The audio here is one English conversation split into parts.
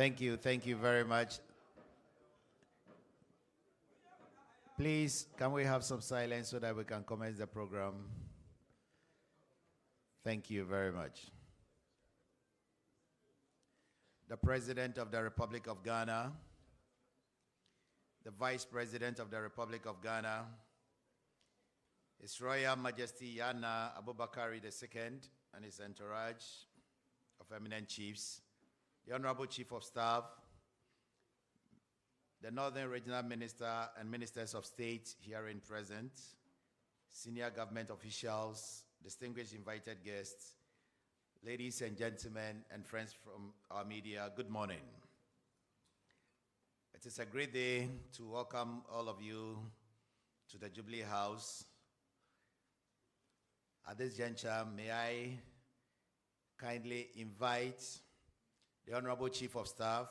Thank you very much. Please, can we have some silence so that we can commence the program? Thank you very much. The President of the Republic of Ghana, the Vice President of the Republic of Ghana, His Royal Majesty Yaa Naa Abubakari II and his entourage of eminent chiefs, the Honorable Chief of Staff, the Northern Regional Minister and Ministers of State herein present, senior government officials, distinguished invited guests, ladies and gentlemen, and friends from our media, good morning. It is a great day to welcome all of you to the Jubilee House. At this juncture, may I kindly invite the Honorable Chief of Staff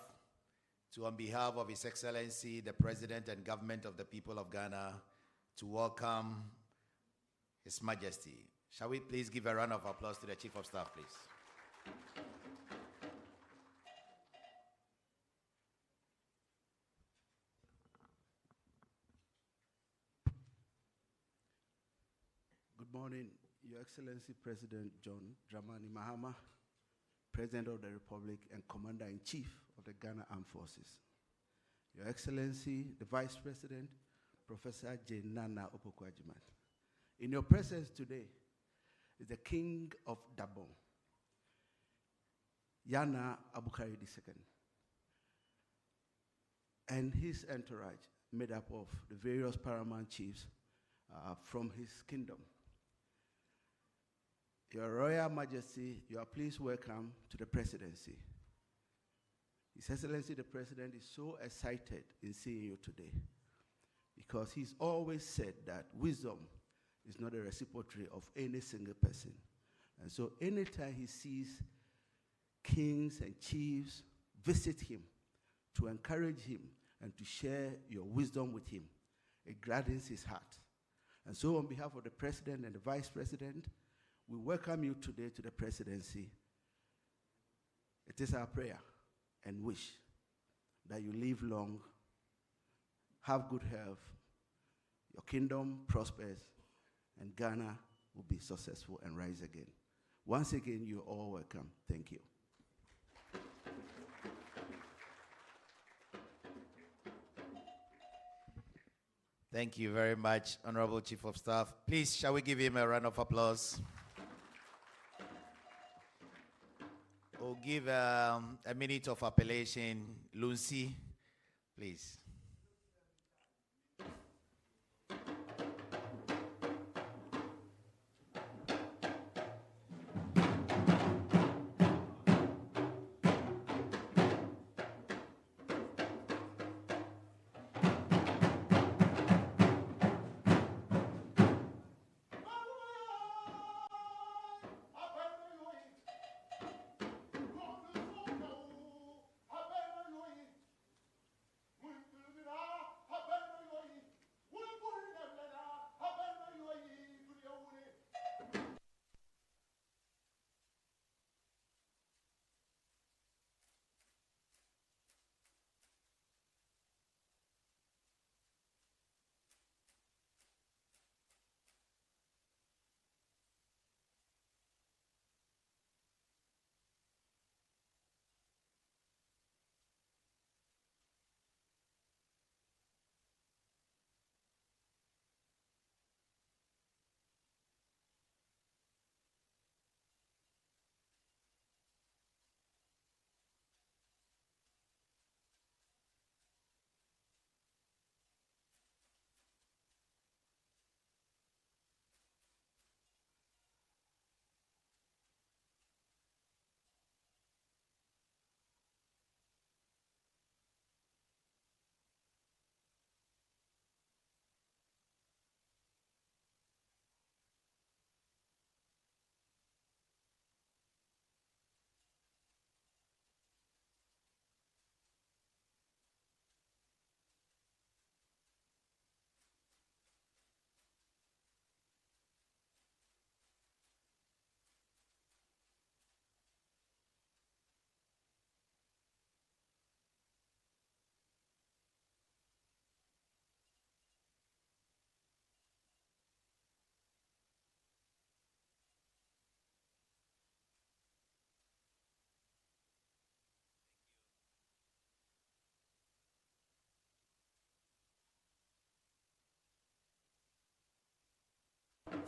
to, on behalf of His Excellency, the President and Government of the People of Ghana, to welcome His Majesty. Shall we please give a round of applause to the Chief of Staff, please? Good morning, Your Excellency President John Dramani Mahama, President of the Republic and Commander-in-Chief of the Ghana Armed Forces. Your Excellency, the Vice President, Professor Yaa Naa Opoku-Agyeman. In your presence today is the King of Dabon, Yaa Naa Abubakari II, and his entourage made up of the various paramount chiefs from his kingdom. Your Royal Majesty, you are pleased welcome to the presidency. His Excellency the President is so excited in seeing you today because he's always said that wisdom is not a reciprocity of any single person. And so anytime he sees kings and chiefs visit him to encourage him and to share your wisdom with him, it gladdens his heart. And so on behalf of the President and the Vice President, we welcome you today to the presidency. It is our prayer and wish that you live long, have good health, your kingdom prospers, and Ghana will be successful and rise again. Once again, you're all welcome. Thank you. Thank you very much, Honorable Chief of Staff. Please, shall we give him a round of applause? We'll give a minute of appellation. Lucy, please.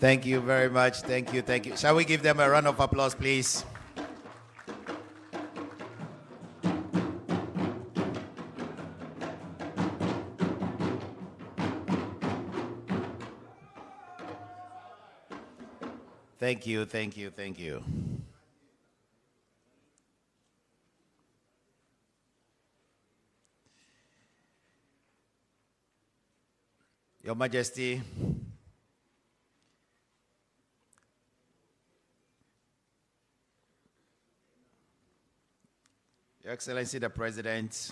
Thank you very much. Thank you, thank you. Shall we give them a round of applause, please? Thank you, thank you, thank you. Your Majesty, Your Excellency the President,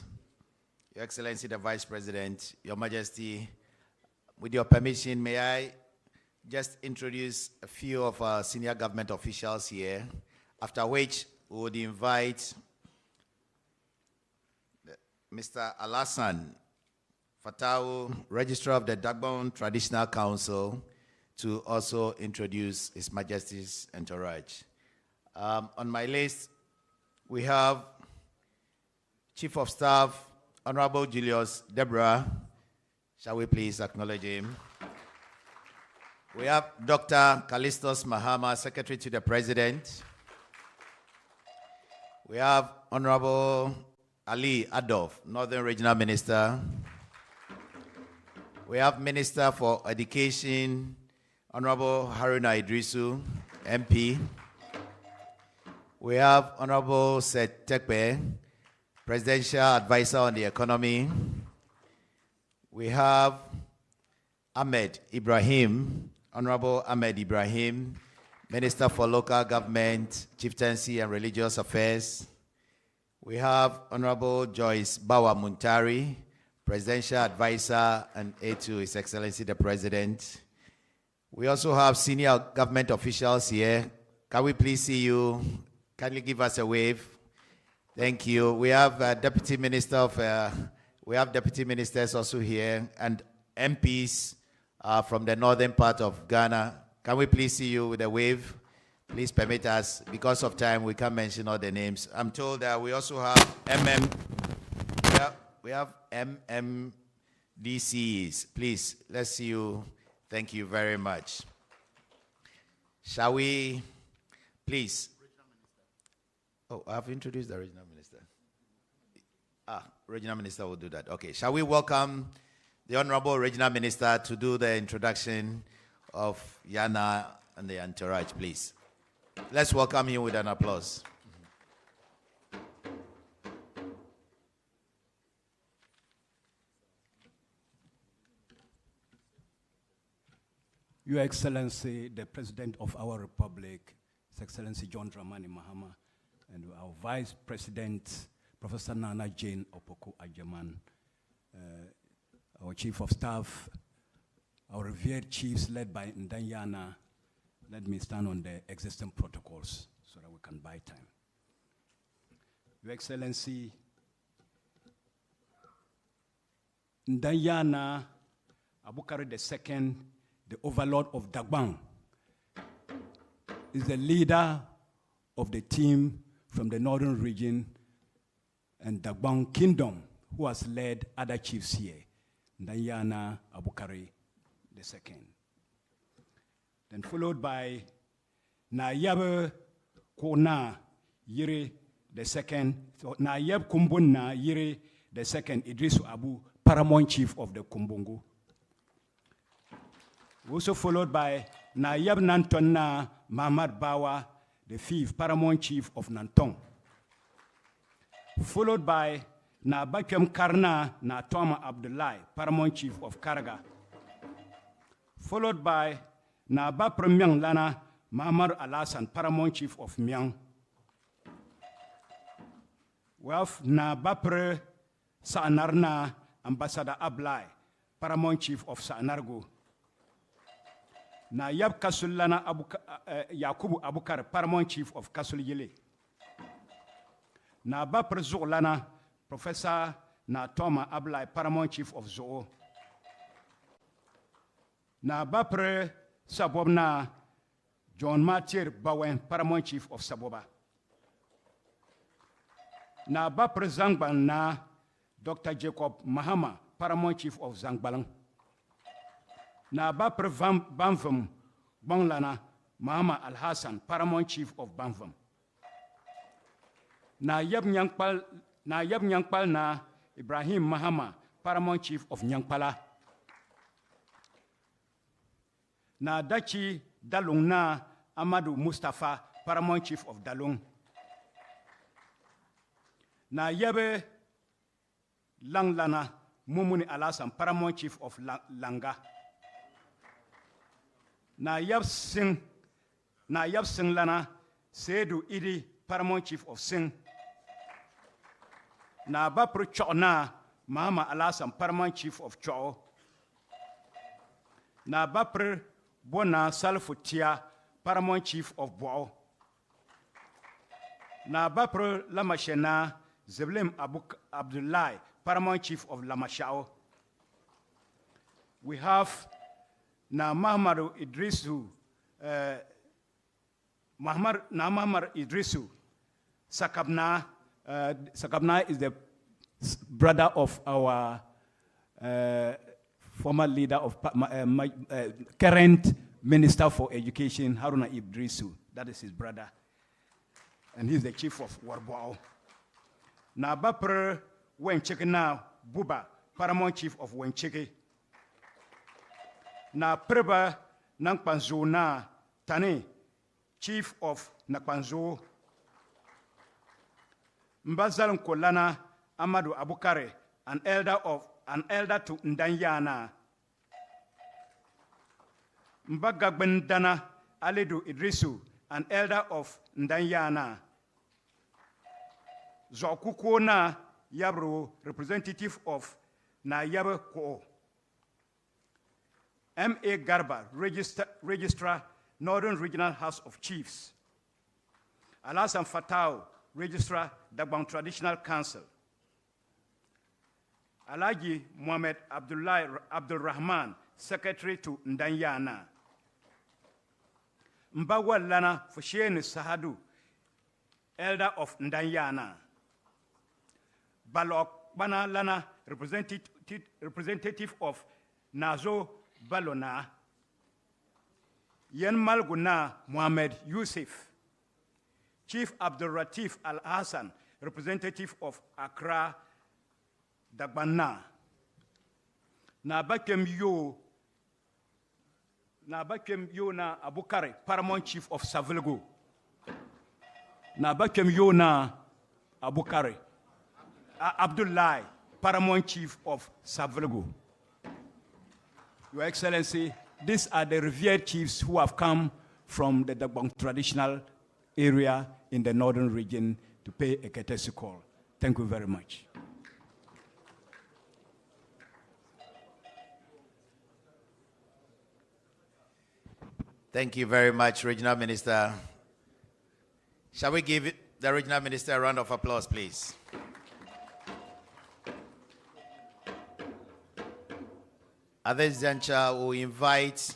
Your Excellency the Vice President, Your Majesty, with your permission, may I just introduce a few of our senior government officials here, after which we would invite Mr. Alassane Fatawu, Registrar of the Dagbon Traditional Council, to also introduce His Majesty's entourage. On my list, we have Chief of Staff, Honorable Julius Deborah. Shall we please acknowledge him? We have Dr. Callistus Mahama, Secretary to the President. We have Honorable Ali Adolf, Northern Regional Minister. We have Minister for Education, Honorable Haruna Idrisu, MP. We have Honorable Seth Tekpe, Presidential Advisor on the Economy. We have Ahmed Ibrahim, Honorable Ahmed Ibrahim, Minister for Local Government, Chieftaincy and Religious Affairs. We have Honorable Joyce Bawa Muntari, Presidential Advisor and aide to His Excellency the President. We also have senior government officials here. Can we please see you? Kindly give us a wave. Thank you. We have Deputy Minister of, we have Deputy Ministers also here and MPs from the northern part of Ghana. Can we please see you with a wave? Please permit us. Because of time, we can't mention all the names. I'm told that we also have we have MMDCs. Please, let's see you. Thank you very much. Shall we, please? Oh, I have introduced the Regional Minister. Regional Minister will do that. Okay, shall we welcome the Honorable Regional Minister to do the introduction of Yaa Naa and the entourage, please. Let's welcome him with an applause. Your Excellency, the President of our Republic, His Excellency John Dramani Mahama, and our Vice President, Professor Nana Jane Opoku Ajaman, our Chief of Staff, our revered chiefs led by Yaa Naa. Let me stand on the existing protocols so that we can buy time. Your Excellency, Yaa Naa Abukari II, the overlord of Dagbon, is the leader of the team from the northern region and Dagbon Kingdom, who has led other chiefs here, Yaa Naa Abukari II. Then followed by Nayab Kona Yiri II, so Nayab Kumbuna Yiri II, Idrisu Abu, paramount chief of the Kumbungu. Also followed by Nayab Nantona Mahmad Bawa, the fifth paramount chief of Nantong. Followed by Nabakem Karna Natoma Abdullahi, paramount chief of Karaga. Followed by Nabapre Myang Lana Mahmad Alassane, paramount chief of Myang. We have Nabapre Saanarna Ambassador Ablai, paramount chief of Saanargo. Nayab Kasulana Yakubu Abukar, paramount chief of Kasul Yele. Nabapre Zolana Professor Natoma Ablai, paramount chief of Zoo. Nabapre Sabobna John Matir Bawen, paramount chief of Saboba. Nabapre Zangban na Dr. Jacob Mahama, paramount chief of Zangbalang. Nabapre Banvam Banglana Mahama Al Hassan, Paramount Chief of Banvam. Na yab Nyangpal na Ibrahim Mahama, Paramount Chief of Nyangpala. Na Dachi Dalung na Amadou Mustafa, Paramount Chief of Dalung. Na yabe Langlana Mumuni Alasan, Paramount Chief of Langa. Na yab Sing Lana Seydou Idi, Paramount Chief of Sing. Na Bapru Chona Mahama Alasan, Paramount Chief of Cho. Na Bapru Bona Salfutia, Paramount Chief of Boao. Na Bapru Lamashena Zeblim Abdullahi, Paramount Chief of Lamashao. We have na Mahamadu Idrisu, Mahamad Idrisu, Sakabna. Sakabna is the brother of our former leader of current Minister for Education, Haruna Idrisu. That is his brother. And he's the chief of Warboao. Na Bapre Wencheke na Buba, Paramount Chief of Wencheke. Na Preba Nangpanzo na Tane, Chief of Nakpanzo. Mbazal Nkolana Amadou Abukare, an elder to Yaa Naa. Mbagagbendana Alidu Idrisu, an elder of Yaa Naa. Zokuko na Yabro, representative of na Yabe Ko. M.A. Garba, Registrar, Northern Regional House of Chiefs. Alassane Fatau, Registrar, Dagbang Traditional Council. Alaji Mohamed Abdul Rahman, Secretary to Yaa Naa. Mbagwa Lana Fusheni Sahadu, Elder of Yaa Naa. Balok Bana Lana, representative of Nazo Balona. Yen Malguna Mohamed Yusuf, Chief Abdul Ratif Al Hassan, representative of Accra Dagbana. Na Bakem Yo na Abukare, Paramount Chief of Savilgo. Na Bakem Yo na Abukare, Abdullahi, Paramount Chief of Savilgo. Your Excellency, these are the revered chiefs who have come from the Dagbang traditional area in the northern region to pay a courtesy call. Thank you very much. Thank you very much, Regional Minister. Shall we give the Regional Minister a round of applause, please? At this juncture, we invite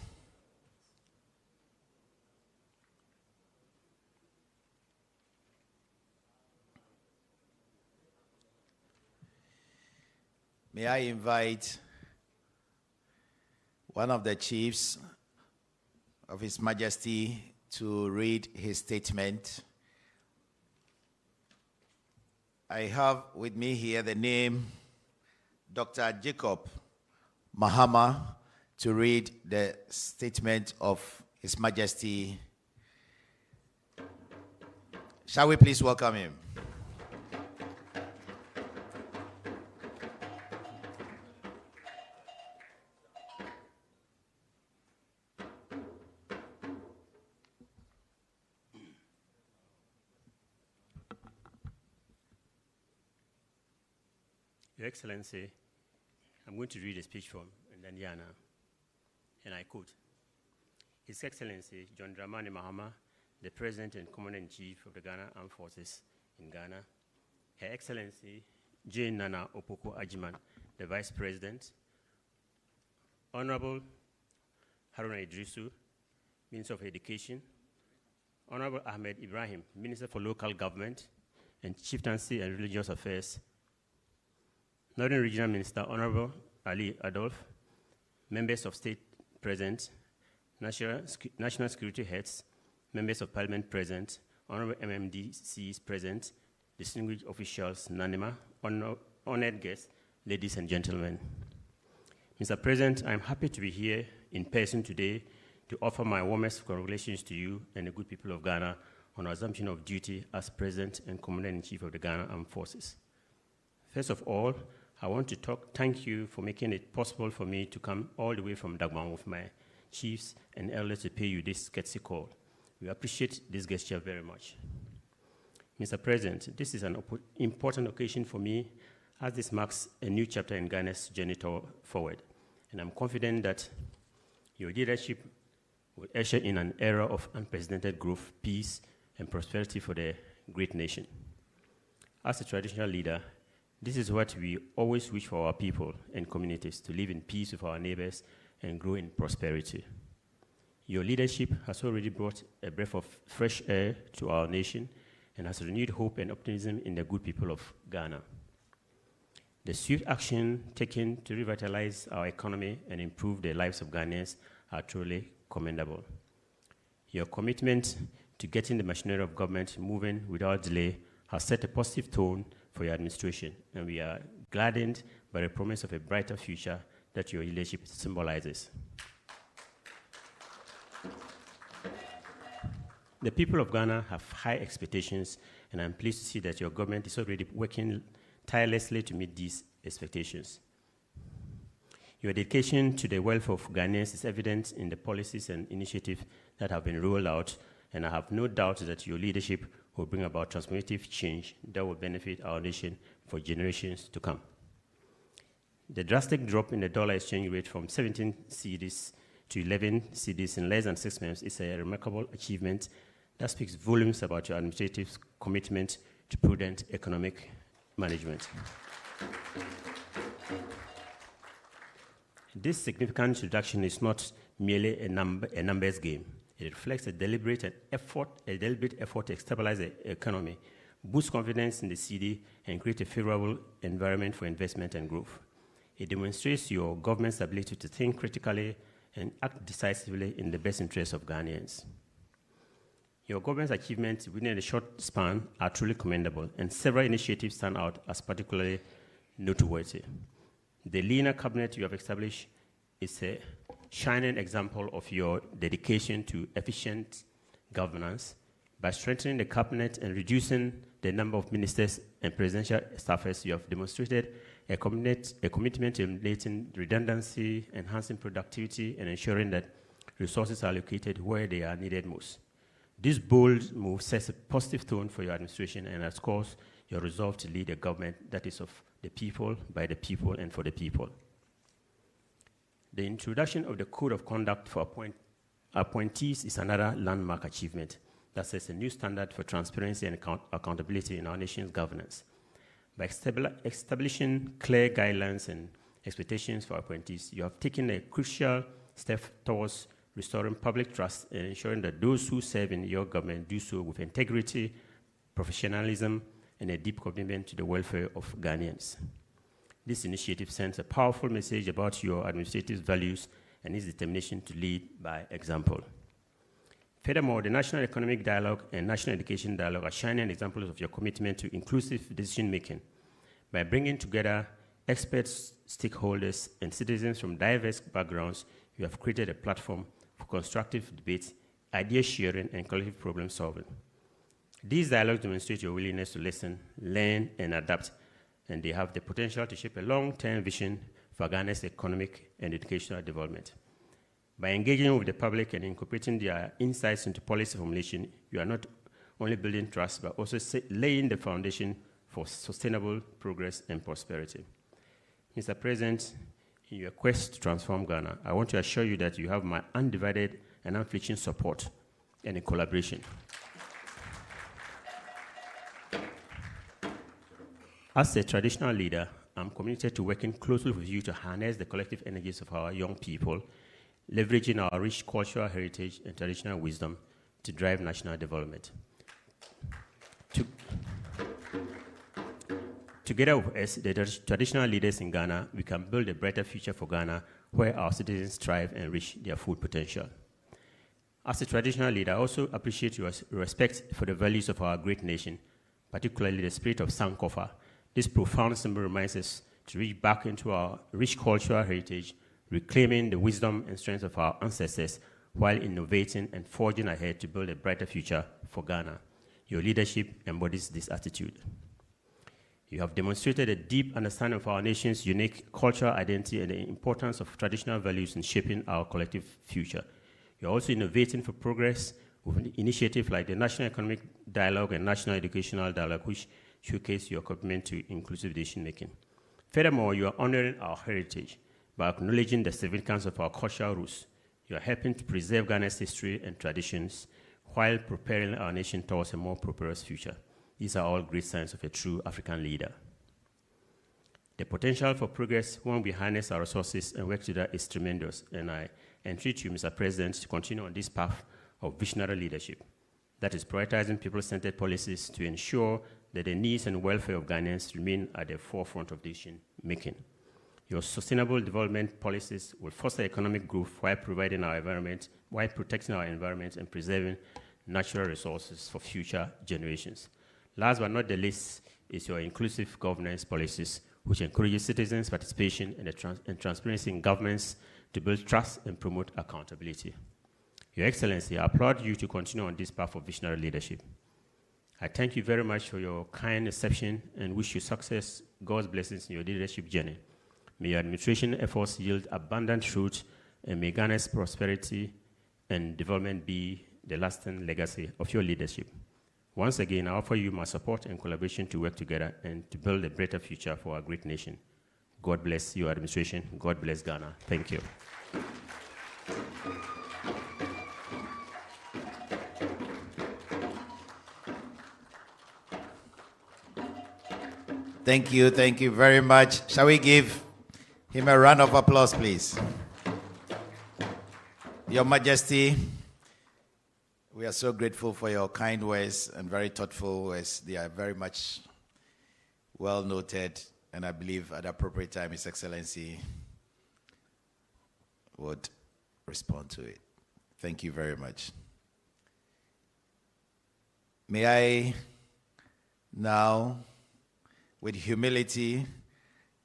may I invite one of the chiefs of His Majesty to read his statement. I have with me here the name Dr. Jacob Mahama to read the statement of His Majesty. Shall we please welcome him? Your Excellency, I'm going to read a speech from Yaa Naa, and I quote, His Excellency John Dramani Mahama, the President and Commander-in-Chief of the Ghana Armed Forces in Ghana, Her Excellency Jane Nana Opoku Ajiman, the Vice President, Honorable Haruna Idrisu, Minister of Education, Honorable Ahmed Ibrahim, Minister for Local Government and Chieftaincy and Religious Affairs, Northern Regional Minister, Honorable Ali Adolf, members of state present, national security heads, members of parliament present, honorable MMDCs present, distinguished officials, NANIMA, honored guests, ladies and gentlemen. Mr. President, I'm happy to be here in person today to offer my warmest congratulations to you and the good people of Ghana on our assumption of duty as President and Commander-in-Chief of the Ghana Armed Forces. First of all, I want to thank you for making it possible for me to come all the way from Dagbang with my chiefs and elders to pay you this courtesy call. We appreciate this gesture very much. Mr. President, this is an important occasion for me as this marks a new chapter in Ghana's journey forward. And I'm confident that your leadership will usher in an era of unprecedented growth, peace, and prosperity for the great nation. As a traditional leader, this is what we always wish for our people and communities, to live in peace with our neighbors and grow in prosperity. Your leadership has already brought a breath of fresh air to our nation and has renewed hope and optimism in the good people of Ghana. The swift action taken to revitalize our economy and improve the lives of Ghanaians are truly commendable. Your commitment to getting the machinery of government moving without delay has set a positive tone for your administration, and we are gladdened by the promise of a brighter future that your leadership symbolizes. The people of Ghana have high expectations, and I'm pleased to see that your government is already working tirelessly to meet these expectations. Your dedication to the welfare of Ghanaians is evident in the policies and initiatives that have been rolled out, and I have no doubt that your leadership will bring about transformative change that will benefit our nation for generations to come. The drastic drop in the dollar exchange rate from 17 cedis to 11 cedis in less than 6 months is a remarkable achievement that speaks volumes about your administrative commitment to prudent economic management. This significant reduction is not merely a numbers game. It reflects a deliberate effort to stabilize the economy, boost confidence in the cedi, and create a favorable environment for investment and growth. It demonstrates your government's ability to think critically and act decisively in the best interests of Ghanaians. Your government's achievements within a short span are truly commendable, and several initiatives stand out as particularly noteworthy. The leaner cabinet you have established is a shining example of your dedication to efficient governance. By strengthening the cabinet and reducing the number of ministers and presidential staffers, you have demonstrated a commitment to eliminating redundancy, enhancing productivity, and ensuring that resources are allocated where they are needed most. This bold move sets a positive tone for your administration and underscores your resolve to lead a government that is of the people, by the people, and for the people. The introduction of the Code of Conduct for appointees is another landmark achievement that sets a new standard for transparency and accountability in our nation's governance. By establishing clear guidelines and expectations for appointees, you have taken a crucial step towards restoring public trust and ensuring that those who serve in your government do so with integrity, professionalism, and a deep commitment to the welfare of Ghanaians. This initiative sends a powerful message about your administrative values and its determination to lead by example. Furthermore, the National Economic Dialogue and National Education Dialogue are shining examples of your commitment to inclusive decision-making. By bringing together experts, stakeholders, and citizens from diverse backgrounds, you have created a platform for constructive debate, idea sharing, and collective problem solving. These dialogues demonstrate your willingness to listen, learn, and adapt, and they have the potential to shape a long-term vision for Ghana's economic and educational development. By engaging with the public and incorporating their insights into policy formulation, you are not only building trust, but also laying the foundation for sustainable progress and prosperity. Mr. President, in your quest to transform Ghana, I want to assure you that you have my undivided and unflinching support and in collaboration. As a traditional leader, I'm committed to working closely with you to harness the collective energies of our young people, leveraging our rich cultural heritage and traditional wisdom to drive national development. Together with us, the traditional leaders in Ghana, we can build a brighter future for Ghana where our citizens thrive and reach their full potential. As a traditional leader, I also appreciate your respect for the values of our great nation, particularly the spirit of Sankofa. This profound symbol reminds us to reach back into our rich cultural heritage, reclaiming the wisdom and strength of our ancestors while innovating and forging ahead to build a brighter future for Ghana. Your leadership embodies this attitude. You have demonstrated a deep understanding of our nation's unique cultural identity and the importance of traditional values in shaping our collective future. You're also innovating for progress with initiatives like the National Economic Dialogue and National Educational Dialogue, which showcase your commitment to inclusive decision-making. Furthermore, you are honoring our heritage by acknowledging the significance of our cultural roots. You are helping to preserve Ghana's history and traditions while preparing our nation towards a more prosperous future. These are all great signs of a true African leader. The potential for progress when we harness our resources and work together is tremendous, and I entreat you, Mr. President, to continue on this path of visionary leadership. That is prioritizing people-centered policies to ensure that the needs and welfare of Ghanaians remain at the forefront of decision-making. Your sustainable development policies will foster economic growth while protecting our environment and preserving natural resources for future generations. Last but not the least is your inclusive governance policies, which encourages citizens' participation and transparency in governments to build trust and promote accountability. Your Excellency, I applaud you to continue on this path of visionary leadership. I thank you very much for your kind reception and wish you success, God's blessings in your leadership journey. May your administration efforts yield abundant fruit, and may Ghana's prosperity and development be the lasting legacy of your leadership. Once again, I offer you my support and collaboration to work together and to build a better future for our great nation. God bless your administration. God bless Ghana. Thank you. Thank you very much. Shall we give him a round of applause, please? Your Majesty, we are so grateful for your kind words and very thoughtful words. They are very much well noted, and I believe at the appropriate time, His Excellency would respond to it. Thank you very much. May I now, with humility,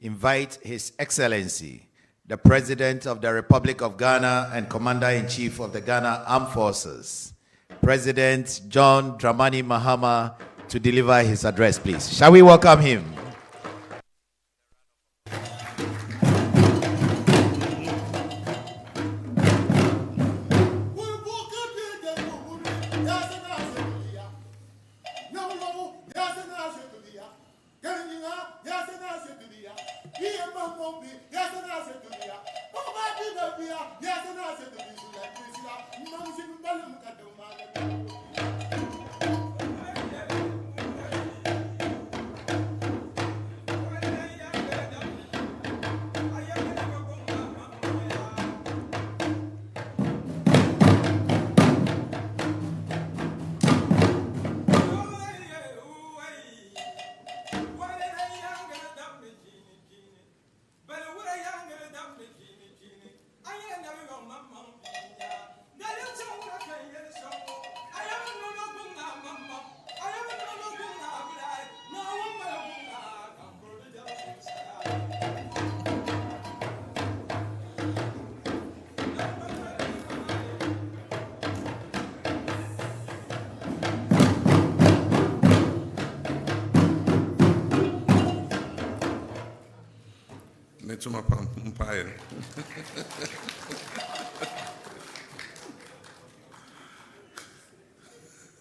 invite His Excellency, the President of the Republic of Ghana and Commander-in-Chief of the Ghana Armed Forces, President John Dramani Mahama, to deliver his address, please. Shall we welcome him?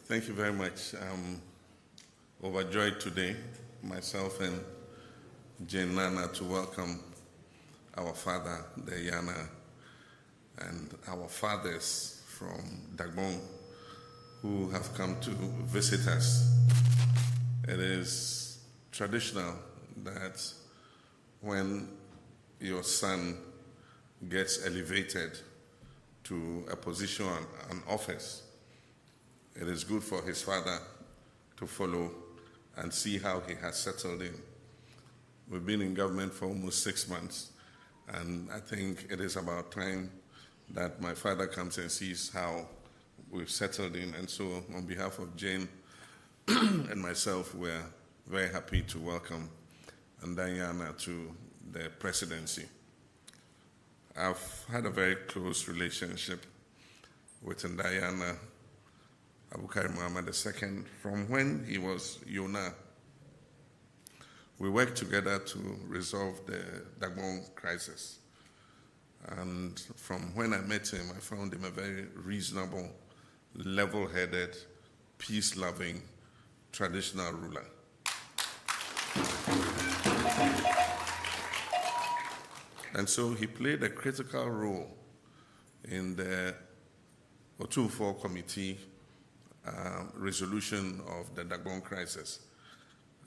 Thank you very much. I'm overjoyed today, myself and Yaa Naa, to welcome our father, the Yaa Naa, and our fathers from Dagbon who have come to visit us. It is traditional that when your son gets elevated to a position, an office, it is good for his father to follow and see how he has settled in. We've been in government for almost 6 months, and I think it is about time that my father comes and sees how we've settled in. And so on behalf of Jane and myself, we're very happy to welcome Yaa Naa to the presidency. I've had a very close relationship with Yaa Naa Abukari Mahama II from when he was Yaa Naa. We worked together to resolve the Dagbon crisis. And from when I met him, I found him a very reasonable, level-headed, peace-loving, traditional ruler. And so he played a critical role in the Otumfo Committee resolution of the Dagbon crisis.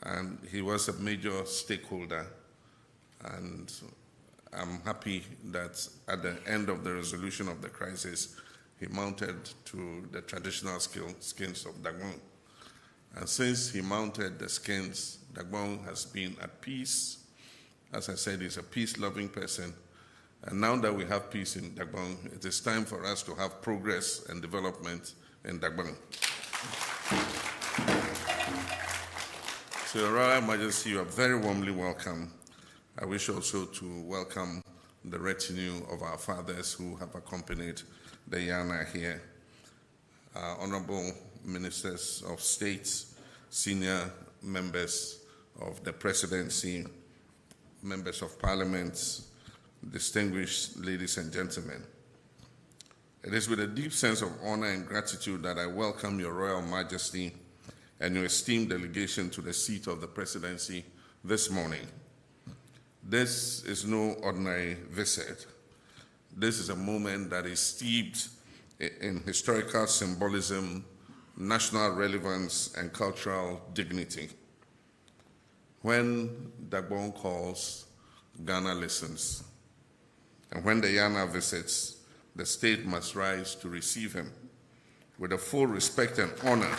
And he was a major stakeholder, and I'm happy that at the end of the resolution of the crisis, he mounted to the traditional skins of Dagbon. And since he mounted the skins, Dagbon has been at peace. As I said, he's a peace-loving person. And now that we have peace in Dagbon, it is time for us to have progress and development in Dagbon. So, Your Royal Majesty, you are very warmly welcome. I wish also to welcome the retinue of our fathers who have accompanied the Yaa Naa here. Honorable Ministers of State, senior members of the presidency, members of parliament, distinguished ladies and gentlemen. It is with a deep sense of honor and gratitude that I welcome Your Royal Majesty and your esteemed delegation to the seat of the presidency this morning. This is no ordinary visit. This is a moment that is steeped in historical symbolism, national relevance, and cultural dignity. When Dagbon calls, Ghana listens. And when the Yaa Naa visits, the state must rise to receive him with the full respect and honor.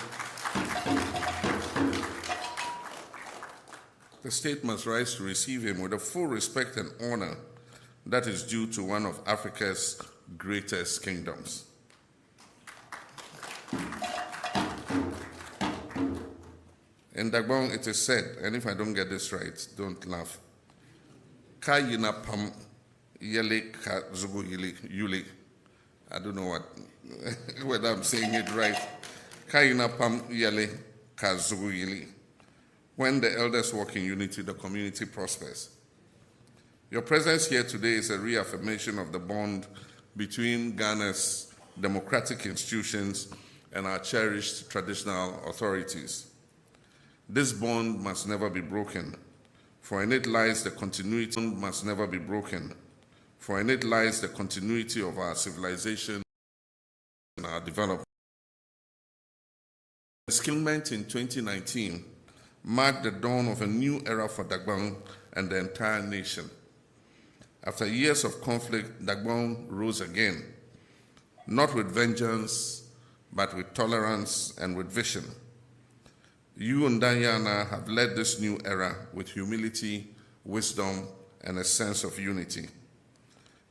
The state must rise to receive him with the full respect and honor that is due to one of Africa's greatest kingdoms. In Dagbon, it is said, and if I don't get this right, don't laugh. Ka yina pam yele ka zugu yuli. I don't know whether I'm saying it right. Ka yina pam yele ka zugu yuli. When the elders walk in unity, the community prospers. Your presence here today is a reaffirmation of the bond between Ghana's democratic institutions and our cherished traditional authorities. This bond must never be broken, for in it lies the continuity must never be broken, for in it lies the continuity of our civilization and our development. The settlement in 2019 marked the dawn of a new era for Dagbon and the entire nation. After years of conflict, Dagbon rose again, not with vengeance, but with tolerance and with vision. You and Yaa Naa have led this new era with humility, wisdom, and a sense of unity.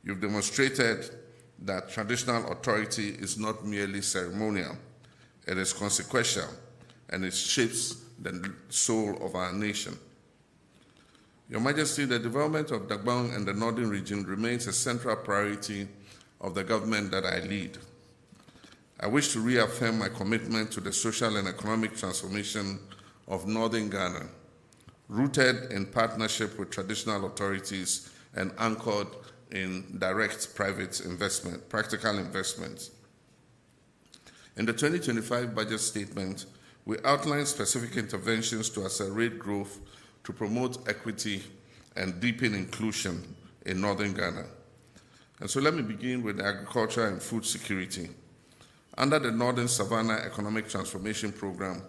You've demonstrated that traditional authority is not merely ceremonial, it is consequential, and it shapes the soul of our nation. Your Majesty, the development of Dagbon and the northern region remains a central priority of the government that I lead. I wish to reaffirm my commitment to the social and economic transformation of northern Ghana, rooted in partnership with traditional authorities and anchored in direct private investment, practical investments. In the 2025 budget statement, we outlined specific interventions to accelerate growth, to promote equity, and deepen inclusion in northern Ghana. And so let me begin with agriculture and food security. Under the Northern Savannah Economic Transformation Program,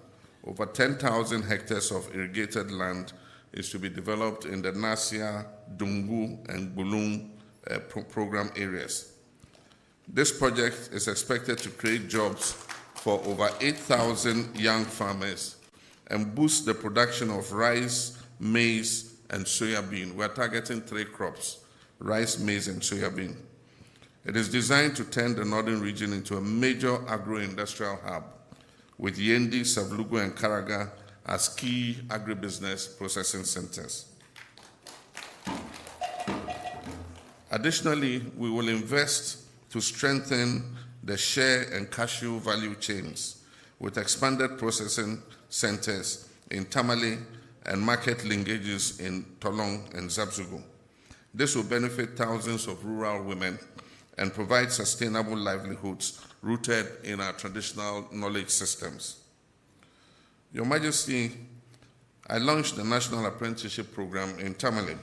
over 10,000 hectares of irrigated land is to be developed in the Nasia, Dungu, and Bulung program areas. This project is expected to create jobs for over 8,000 young farmers and boost the production of rice, maize, and soya bean. We're targeting 3 crops, rice, maize, and soya bean. It is designed to turn the northern region into a major agro-industrial hub, with Yendi, Sablugo, and Karaga as key agribusiness processing centers. Additionally, we will invest to strengthen the shea and cashew value chains with expanded processing centers in Tamale and market linkages in Tolong and Zabzugo. This will benefit thousands of rural women and provide sustainable livelihoods rooted in our traditional knowledge systems. Your Majesty, I launched the National Apprenticeship Program in Tamale.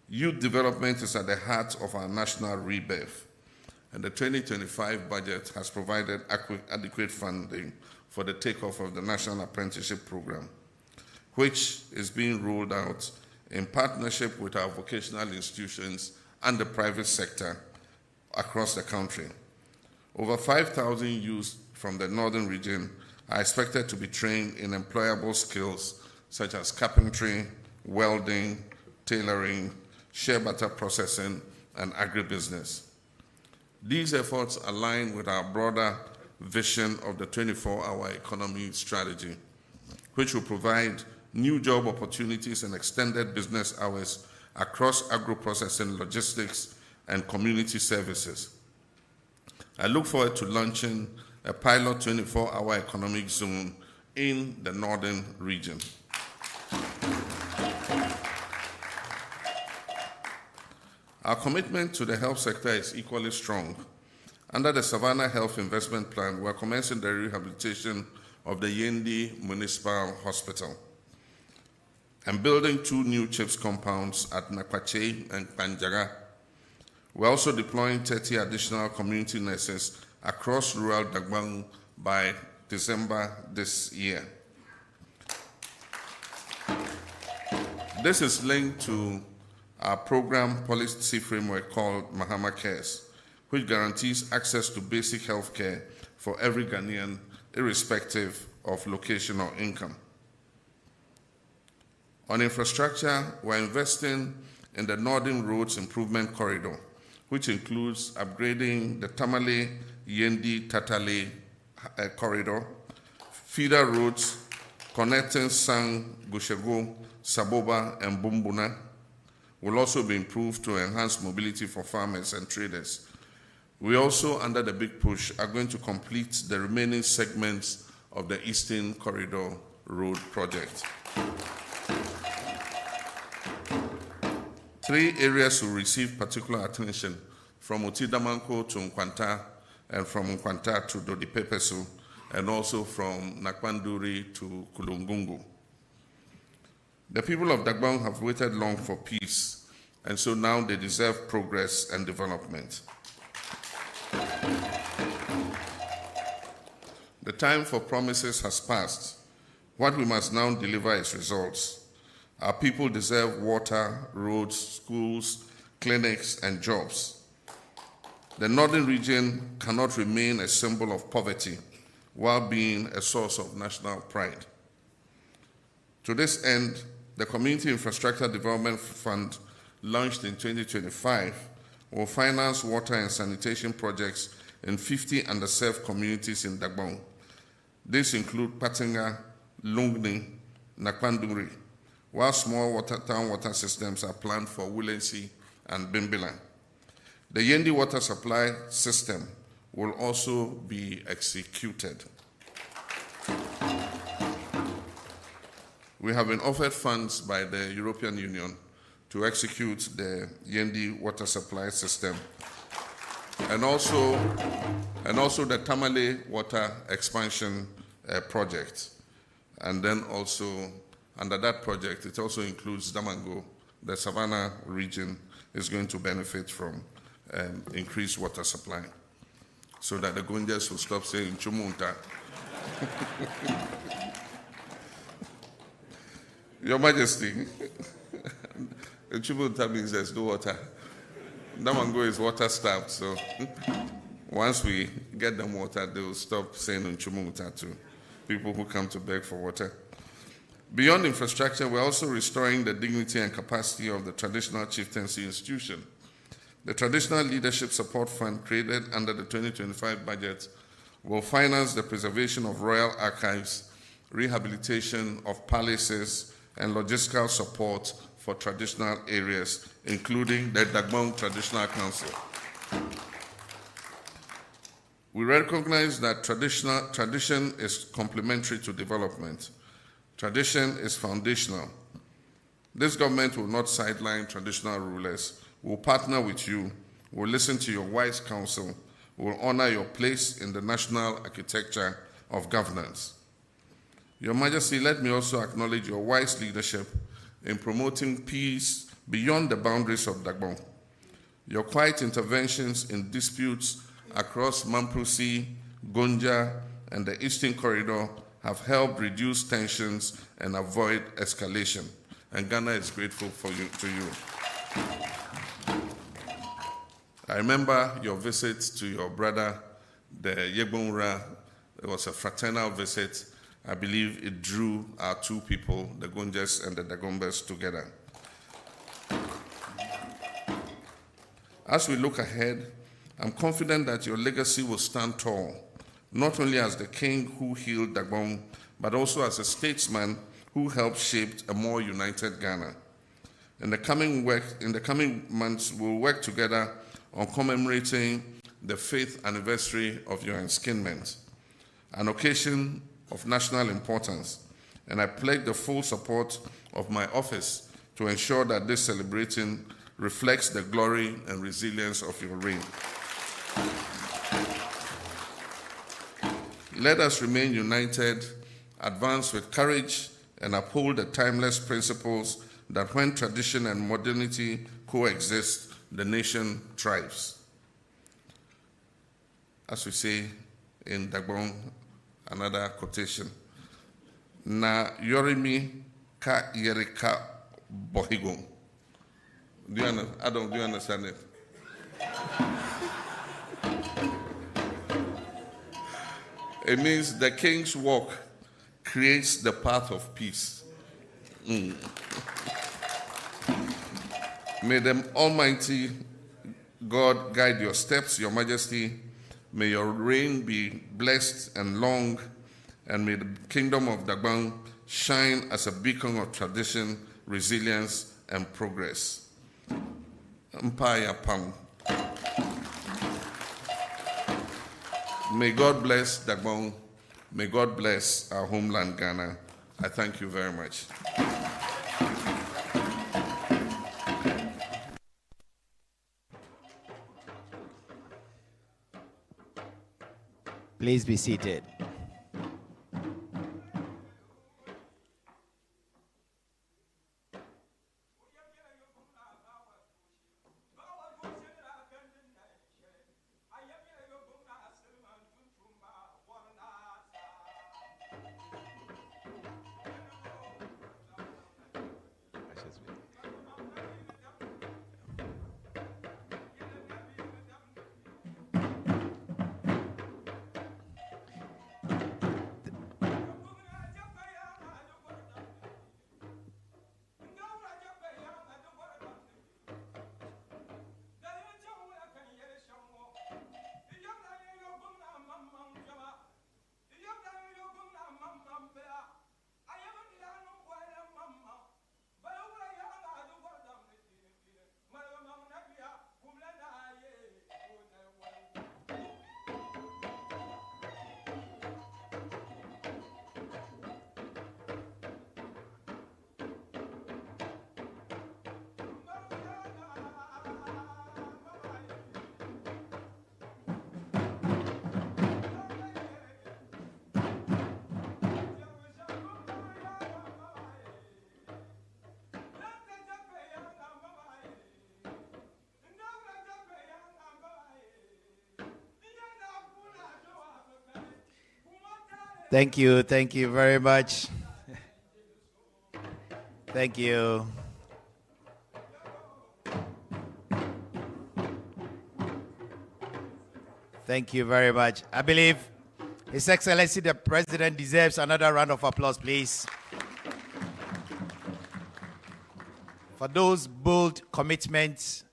Youth development is at the heart of our national rebirth, and the 2025 budget has provided adequate funding for the takeoff of the National Apprenticeship Program, which is being rolled out in partnership with our vocational institutions and the private sector across the country. Over 5,000 youths from the northern region are expected to be trained in employable skills such as carpentry, welding, tailoring, shea butter processing, and agribusiness. These efforts align with our broader vision of the 24-hour economy strategy, which will provide new job opportunities and extended business hours across agro-processing, logistics, and community services. I look forward to launching a pilot 24-hour economic zone in the northern region. Our commitment to the health sector is equally strong. Under the Savannah Health Investment Plan, we are commencing the rehabilitation of the Yendi Municipal Hospital and building 2 new CHIPS compounds at Nakwache and Panjaga. We're also deploying 30 additional community nurses across rural Dagbang by December this year. This is linked to our program policy framework called Mahama Cares, which guarantees access to basic health care for every Ghanaian, irrespective of location or income. On infrastructure, we're investing in the Northern Roads Improvement Corridor, which includes upgrading the Tamale Yendi Tatale corridor, feeder roads connecting Sang, Gushego, Saboba, and Bumbuna will also be improved to enhance mobility for farmers and traders. We also, under the Big Push, are going to complete the remaining segments of the Eastern Corridor Road project. 3 areas will receive particular attention, from Otidamanko to Nkwanta, and from Nkwanta to Dodipepesu, and also from Nakwanduri to Kulungungu. The people of Dagbang have waited long for peace, and so now they deserve progress and development. The time for promises has passed. What we must now deliver is results. Our people deserve water, roads, schools, clinics, and jobs. The northern region cannot remain a symbol of poverty while being a source of national pride. To this end, the Community Infrastructure Development Fund, launched in 2025, will finance water and sanitation projects in 50 underserved communities in Dagbang. These include Patinga, Lungni, Nakwanduri, while small town water systems are planned for Wulensi and Bimbila. The Yendi water supply system will also be executed. We have been offered funds by the European Union to execute the Yendi water supply system, and also the Tamale water expansion project. And then also, under that project, it also includes Damango. The Savannah region is going to benefit from increased water supply, so that the Gunjas will stop saying Chumunta. Your Majesty, Chumunta means there's no water. Damango is water starved, so once we get them water, they will stop saying Chumunta to people who come to beg for water. Beyond infrastructure, we're also restoring the dignity and capacity of the traditional chieftaincy institution. The Traditional Leadership Support Fund created under the 2025 budget will finance the preservation of royal archives, rehabilitation of palaces, and logistical support for traditional areas, including the Dagbon Traditional Council. We recognize that tradition is complementary to development. Tradition is foundational. This government will not sideline traditional rulers. We'll partner with you. We'll listen to your wise counsel. We'll honor your place in the national architecture of governance. Your Majesty, let me also acknowledge your wise leadership in promoting peace beyond the boundaries of Dagbon. Your quiet interventions in disputes across Mamprusi, Gonja, and the Eastern Corridor have helped reduce tensions and avoid escalation. And Ghana is grateful to you. I remember your visit to your brother, the Yegbonra. It was a fraternal visit. I believe it drew our two people, the Gonjas and the Dagombas, together. As we look ahead, I'm confident that your legacy will stand tall, not only as the king who healed Dagbon, but also as a statesman who helped shape a more united Ghana. In the coming months, we'll work together on commemorating the 5th anniversary of your enskinment, an occasion of national importance, and I pledge the full support of my office to ensure that this celebration reflects the glory and resilience of your reign. Let us remain united, advance with courage, and uphold the timeless principles that when tradition and modernity coexist, the nation thrives. As we say in Dagbon, another quotation, na yorimi ka yerika bohigo. Do you understand it? It means the king's walk creates the path of peace. May the Almighty God guide your steps, Your Majesty. May your reign be blessed and long, and may the kingdom of Dagbon shine as a beacon of tradition, resilience, and progress. Empire Pam. May God bless Dagbon. May God bless our homeland, Ghana. I thank you very much. Please be seated. Thank you very much. Thank you. Thank you very much. I believe His Excellency the President deserves another round of applause, please. For those bold commitments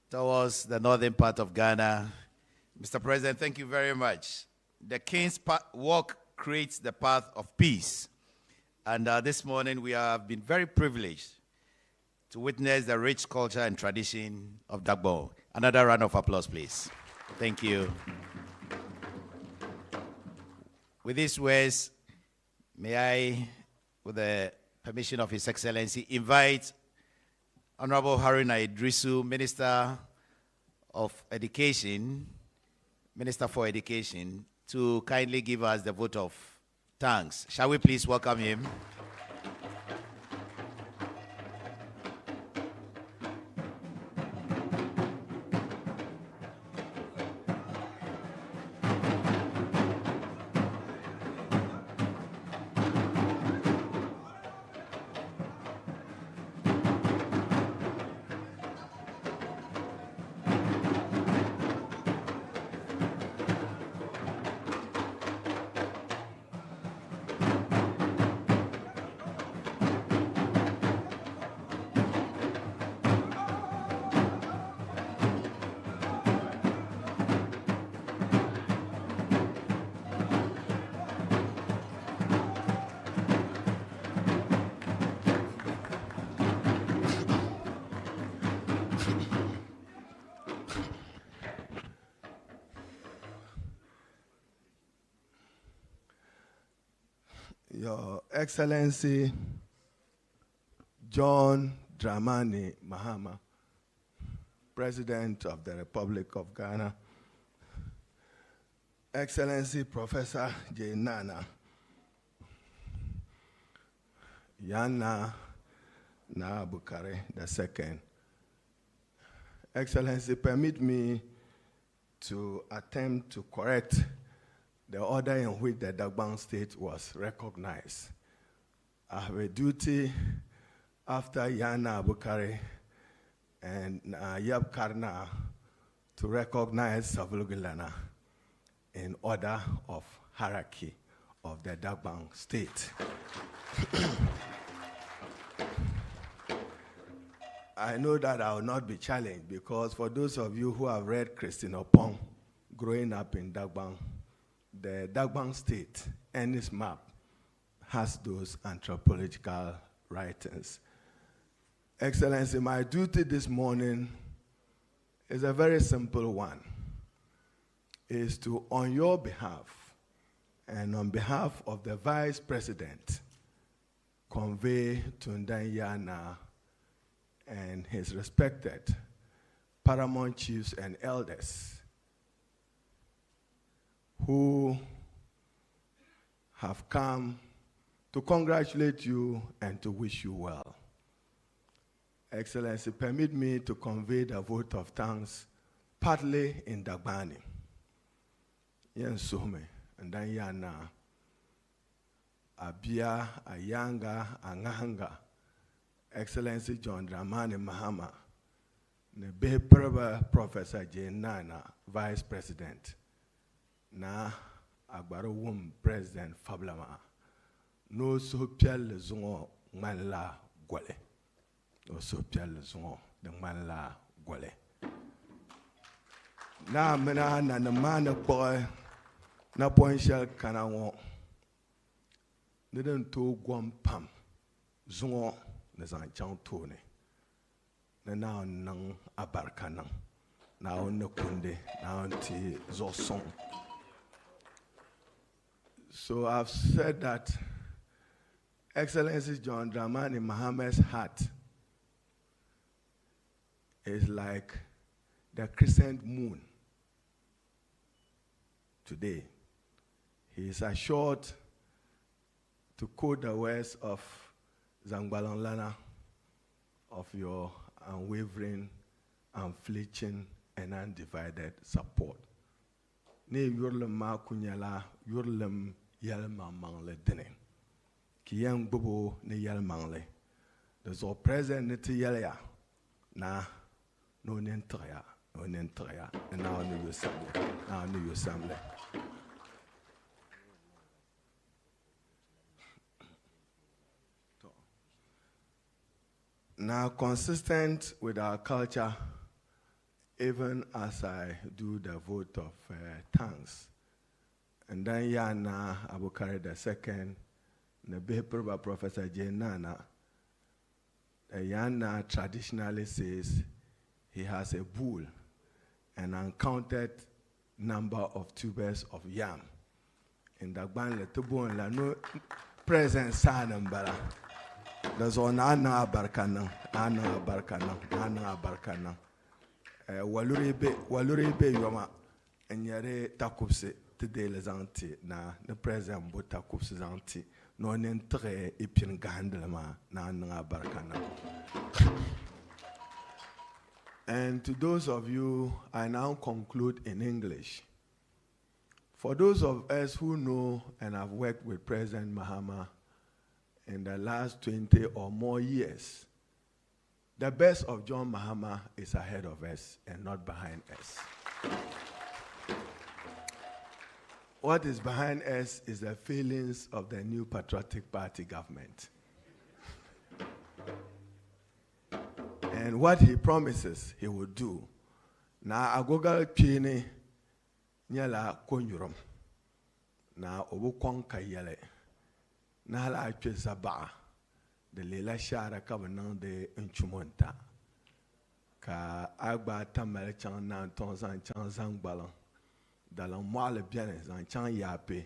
towards the northern part of Ghana. Mr. President, thank you very much. The King's Walk creates the path of peace. And this morning we have been very privileged to witness the rich culture and tradition of Dagbon. Another round of applause, please. Thank you. With these words, may I, with the permission of His Excellency, invite Honorable Haruna Idrisu, Minister of Education, Minister for Education, to kindly give us the vote of thanks. Shall we please welcome him? Your Excellency John Dramani Mahama, President of the Republic of Ghana, Excellency Professor Yaa Naa, Yaa Naa Bukari II, Excellency, permit me to attempt to correct the order in which the Dagbon state was recognized. I have a duty after Yaa Naa Bukari and Yab Karna to recognize Savulugilana in order of hierarchy of the Dagbon state. I know that I will not be challenged because for those of you who have read Christine Opong growing up in Dagbon, the Dagbon state and its map has those anthropological writings. Excellency, my duty this morning is a very simple one, is to, on your behalf and on behalf of the Vice President, convey to Yaa Naa and his respected paramount chiefs and elders who have come to congratulate you and to wish you well. Excellency, permit me to convey the vote of thanks partly in Dagbani. Yen Sume, and then Yaa Naa, Abia, Ayanga, Angahanga, Excellency John Dramani Mahama, Nebe Professor Yaa Naa, Vice President, na agbaro wum President Fablama, no so piel zongo man la gwale, no so piel zongo the man la gwale. Na mena na the man boy na point shell kana won. Didn't to gwam pam zongo na zan chang tone. Na na nang abarka nang. Na on ne kunde na on ti zo song. So I've said that Excellency John Dramani Mahama's heart is like the crescent moon today. He is assured to quote the words of Zangbalon Lana of your unwavering, unflinching, and undivided support. Ne yurlem ma kunyala yurlem yelma mangle dene. Ki yang bubu ne yel mangle. The zo present ne te yelya na no nentraya, no nentraya, and now no you assembly, now no you assembly. Now consistent with our culture even as I do the vote of thanks. And then Yaa Naa Abukari II, the paper by Professor Yaa Naa, Yaa Naa traditionally says he has a bull, an uncounted number of tubers of yam. In the Gban Letubon, la no present Sanambara. There's on Anna Barkana, Anna Barkana, Anna Barkana. Waluribe Yoma, and Yare Takupse, today les anti, na the present Botakupse anti, no nentre ipin gandlama, na Anna Barkana. And to those of you, I now conclude in English. For those of us who know and have worked with President Mahama in the last 20 or more years, the best of John Mahama is ahead of us and not behind us. What is behind us is the feelings of the new Patriotic Party government. And what he promises he will do. Na agogal chini nyala konyurum. Na obukwan kayele. Na hala achwe zaba. De lela shara kabanang de unchumonta. Ka agba tamale chan nan tonzan chan zang balang. Dalang mwale biane zan chan yape.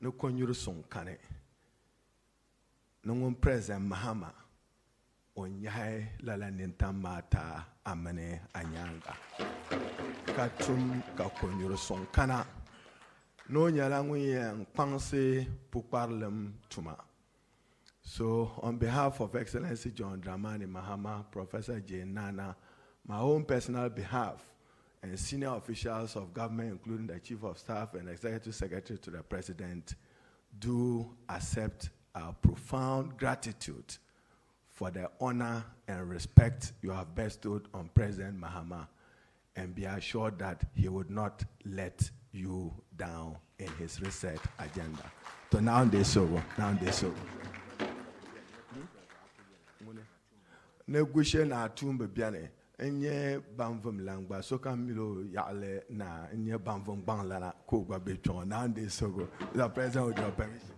No konyuru son kane. Nungun President Mahama. Onyai lala nintamata amane anyanga. Katum kakonyuru son kana. No nyalangwe pangse pukparlem tuma. So on behalf of Excellency John Dramani Mahama, Professor Yaa Naa, my own personal behalf, and senior officials of government, including the Chief of Staff and Executive Secretary to the President, do accept our profound gratitude for the honor and respect you have bestowed on President Mahama, and be assured that he would not let you down in his reset agenda. So now they so. Negotiation atumbe biane enye banvum langba so kamilo yale na enye banvum banglana ko gba betron now they so. The president with your permission.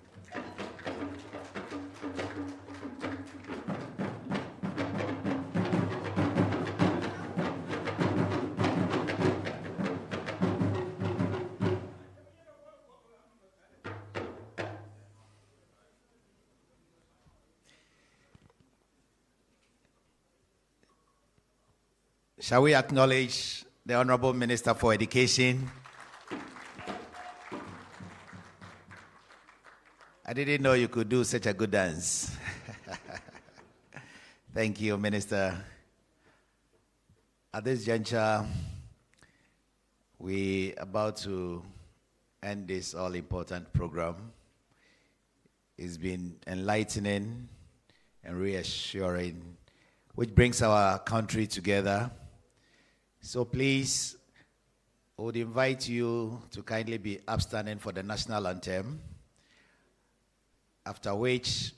Shall we acknowledge the Honorable Minister for Education? I didn't know you could do such a good dance. Thank you, Minister. At this juncture, we're about to end this all-important program. It's been enlightening and reassuring, which brings our country together. So please, I would invite you to kindly be upstanding for the national anthem, after which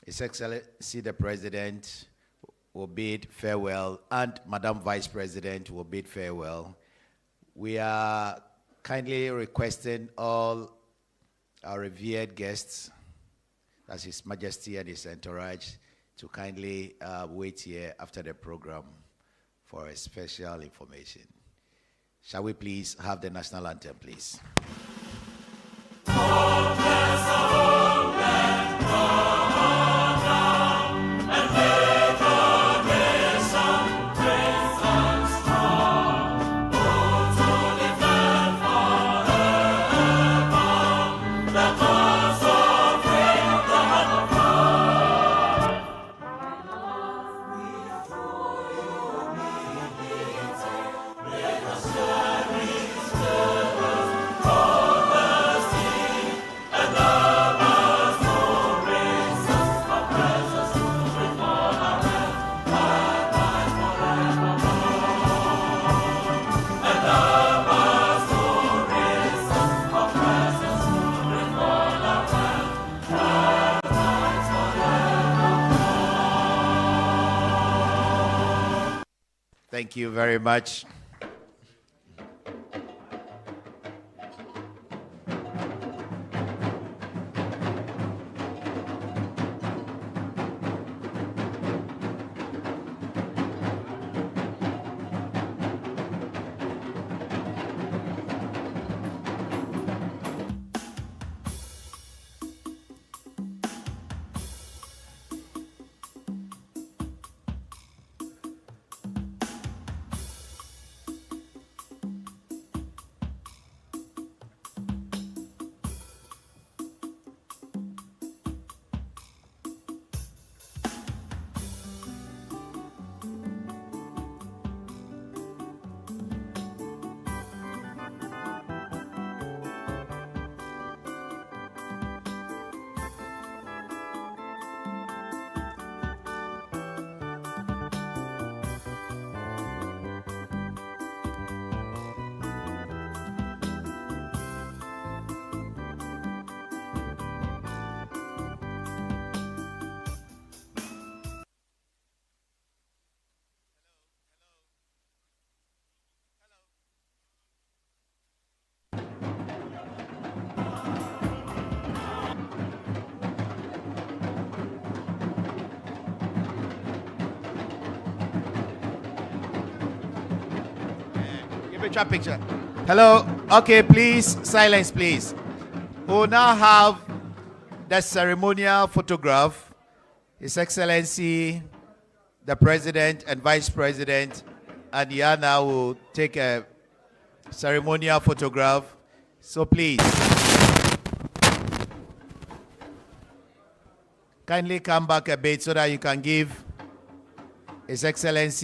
His Excellency the President will bid farewell and Madam Vice President will bid farewell. We are kindly requesting all our revered guests, that's His Majesty and his entourage, to kindly wait here after the program for a special information. Shall we please have the national anthem, please? Thank you very much. Picture. Hello. Okay, please, silence, please. We'll now have the ceremonial photograph. His Excellency, the President and Vice President, and Yaa Naa will take a ceremonial photograph. So please, kindly come back a bit so that you can give His Excellency